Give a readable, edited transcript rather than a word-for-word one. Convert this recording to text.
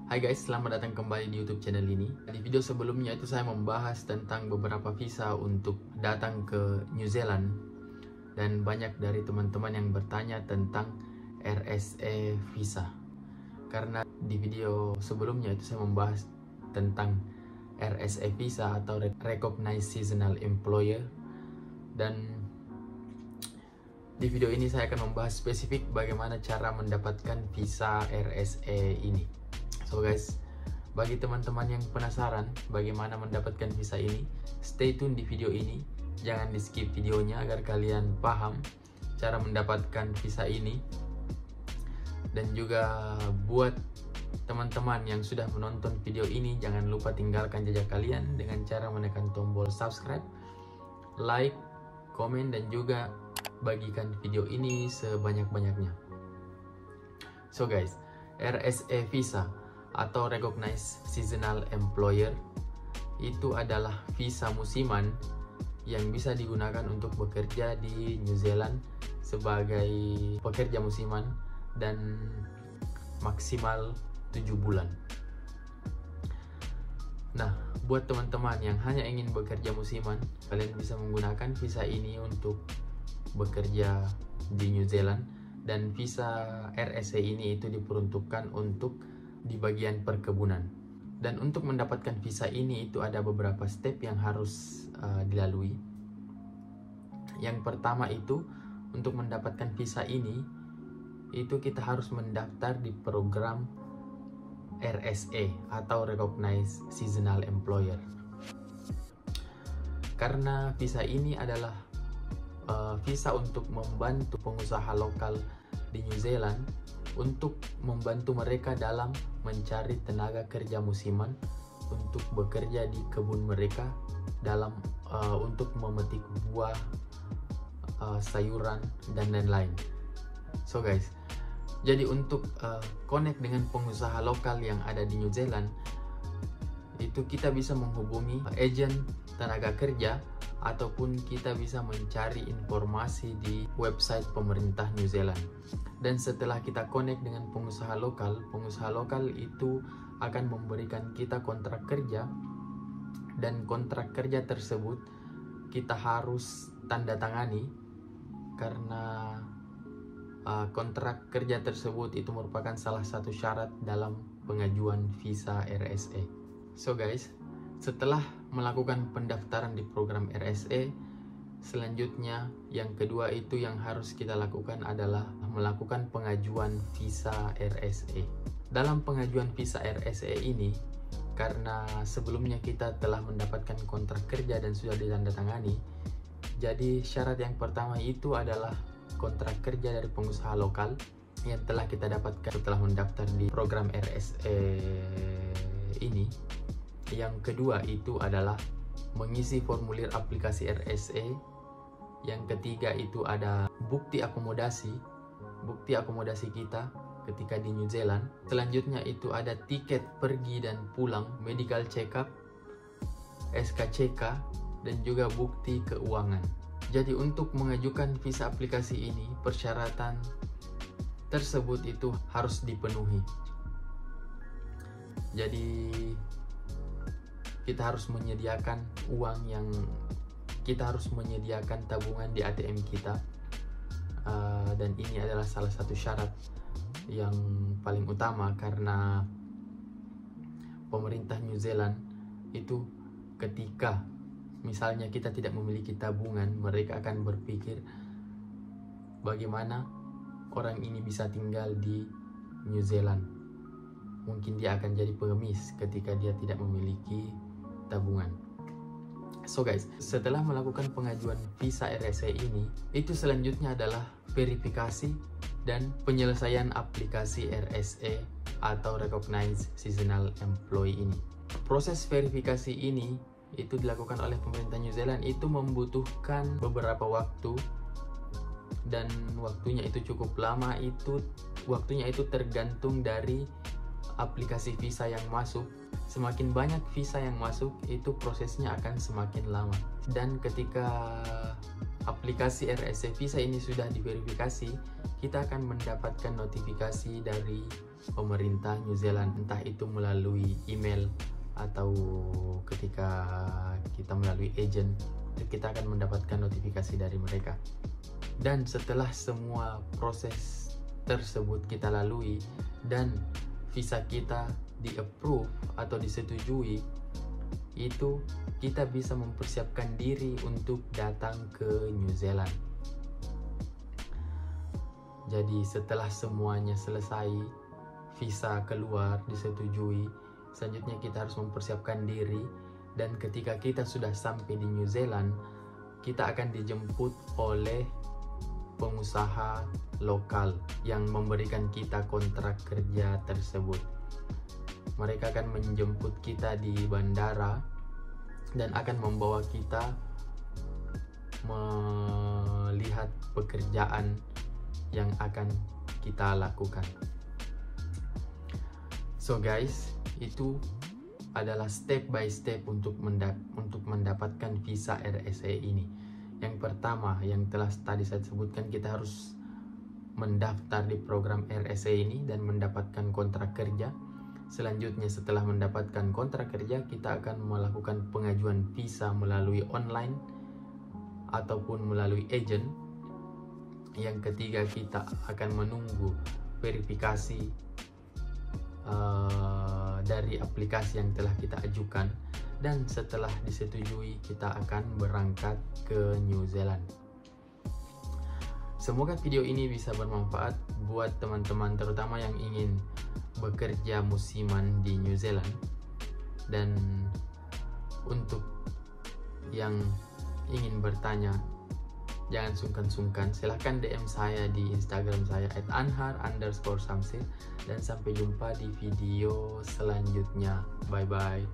Hai guys, selamat datang kembali di YouTube channel ini. Di video sebelumnya itu saya membahas tentang beberapa visa untuk datang ke New Zealand. Dan banyak dari teman-teman yang bertanya tentang RSE visa. Karena di video sebelumnya itu saya membahas tentang RSE visa atau Recognized Seasonal Employer. Dan di video ini saya akan membahas spesifik bagaimana cara mendapatkan visa RSE ini. So guys, bagi teman-teman yang penasaran bagaimana mendapatkan visa ini, stay tune di video ini. Jangan di skip videonya agar kalian paham cara mendapatkan visa ini. Dan juga buat teman-teman yang sudah menonton video ini, jangan lupa tinggalkan jejak kalian dengan cara menekan tombol subscribe, like, komen, dan juga bagikan video ini sebanyak-banyaknya. So guys, RSE visa atau Recognized Seasonal Employer itu adalah visa musiman yang bisa digunakan untuk bekerja di New Zealand sebagai pekerja musiman dan maksimal 7 bulan. Nah, buat teman-teman yang hanya ingin bekerja musiman, kalian bisa menggunakan visa ini untuk bekerja di New Zealand. Dan visa RSE ini itu diperuntukkan untuk di bagian perkebunan. Dan untuk mendapatkan visa ini itu ada beberapa step yang harus dilalui. Yang pertama itu, untuk mendapatkan visa ini itu kita harus mendaftar di program RSE atau Recognized Seasonal Employer. Karena visa ini adalah visa untuk membantu pengusaha lokal di New Zealand untuk membantu mereka dalam mencari tenaga kerja musiman untuk bekerja di kebun mereka dalam untuk memetik buah, sayuran, dan lain-lain. So guys, jadi untuk connect dengan pengusaha lokal yang ada di New Zealand, itu kita bisa menghubungi agen tenaga kerja ataupun kita bisa mencari informasi di website pemerintah New Zealand. Dan setelah kita connect dengan pengusaha lokal itu akan memberikan kita kontrak kerja, dan kontrak kerja tersebut kita harus tanda tangani karena kontrak kerja tersebut itu merupakan salah satu syarat dalam pengajuan visa RSE. So guys, setelah melakukan pendaftaran di program RSE, selanjutnya yang kedua itu yang harus kita lakukan adalah melakukan pengajuan visa RSE. Dalam pengajuan visa RSE ini, karena sebelumnya kita telah mendapatkan kontrak kerja dan sudah ditandatangani, jadi syarat yang pertama itu adalah kontrak kerja dari pengusaha lokal yang telah kita dapatkan setelah mendaftar di program RSE ini. Yang kedua itu adalah mengisi formulir aplikasi RSE. Yang ketiga itu ada bukti akomodasi kita ketika di New Zealand. Selanjutnya itu ada tiket pergi dan pulang, medical check up, SKCK, dan juga bukti keuangan. Jadi untuk mengajukan visa aplikasi ini, persyaratan tersebut itu harus dipenuhi. Jadi kita harus menyediakan uang kita harus menyediakan tabungan di ATM kita, dan ini adalah salah satu syarat yang paling utama karena pemerintah New Zealand itu ketika misalnya kita tidak memiliki tabungan, mereka akan berpikir bagaimana orang ini bisa tinggal di New Zealand. Mungkin dia akan jadi pengemis ketika dia tidak memiliki tabungan. So guys, setelah melakukan pengajuan visa RSE ini, itu selanjutnya adalah verifikasi dan penyelesaian aplikasi RSE atau Recognized Seasonal Employee ini. Proses verifikasi ini itu dilakukan oleh pemerintah New Zealand itu membutuhkan beberapa waktu, dan waktunya itu cukup lama. Waktunya itu tergantung dari aplikasi visa yang masuk. Semakin banyak visa yang masuk, itu prosesnya akan semakin lama. Dan ketika aplikasi RSE visa ini sudah diverifikasi, kita akan mendapatkan notifikasi dari pemerintah New Zealand, entah itu melalui email atau ketika kita melalui agent, kita akan mendapatkan notifikasi dari mereka. Dan setelah semua proses tersebut kita lalui dan visa kita di-approve atau disetujui, itu kita bisa mempersiapkan diri untuk datang ke New Zealand. Jadi setelah semuanya selesai, visa keluar, disetujui, selanjutnya kita harus mempersiapkan diri, dan ketika kita sudah sampai di New Zealand, kita akan dijemput oleh pengusaha lokal yang memberikan kita kontrak kerja tersebut. Mereka akan menjemput kita di bandara dan akan membawa kita melihat pekerjaan yang akan kita lakukan. So guys, itu adalah step by step untuk mendapatkan visa RSA ini. Yang pertama, yang telah tadi saya sebutkan, kita harus mendaftar di program RSA ini dan mendapatkan kontrak kerja. Selanjutnya, setelah mendapatkan kontrak kerja, kita akan melakukan pengajuan visa melalui online ataupun melalui agent. Yang ketiga, kita akan menunggu verifikasi dari aplikasi yang telah kita ajukan, dan setelah disetujui kita akan berangkat ke New Zealand. Semoga video ini bisa bermanfaat buat teman-teman, terutama yang ingin bekerja musiman di New Zealand. Dan untuk yang ingin bertanya, jangan sungkan-sungkan, silahkan DM saya di Instagram saya @anhar_samsir, dan sampai jumpa di video selanjutnya. Bye bye.